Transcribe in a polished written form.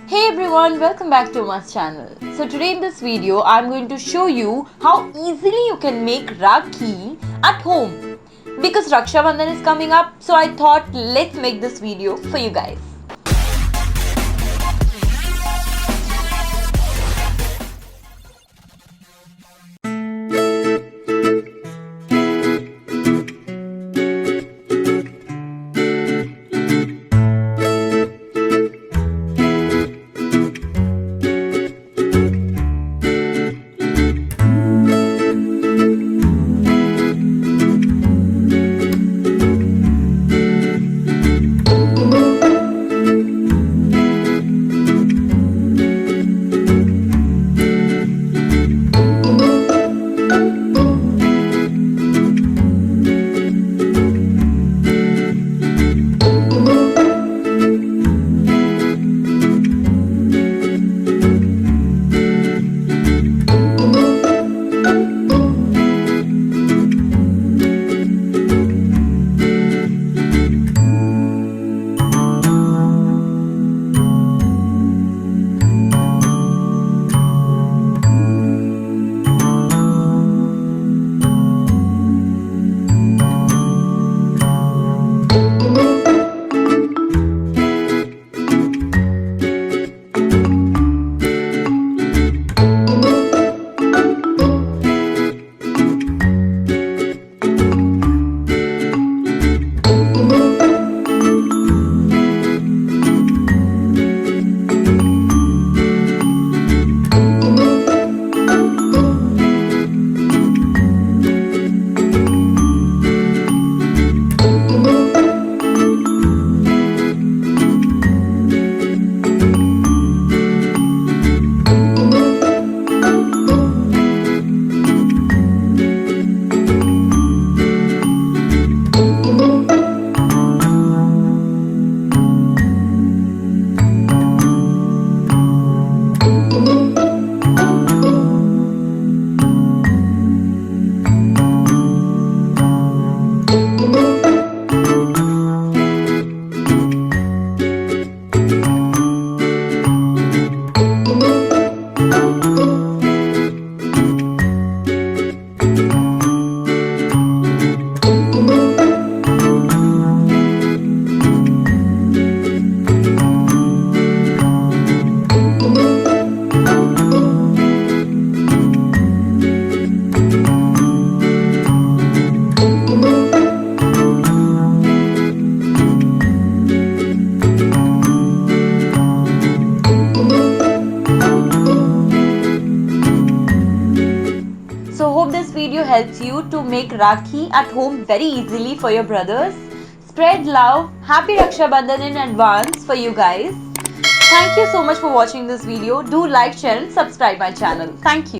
Hey everyone, welcome back to Uma's channel. So today in this video, I'm going to show you how easily you can make Rakhi at home. Because Raksha Bandhan is coming up, so I thought let's make this video for you guys. So hope this video helps you to make Rakhi at home very easily for your brothers. Spread love. Happy Raksha Bandhan in advance for you guys. Thank you so much for watching this video. Do like, share and subscribe my channel. Thank you.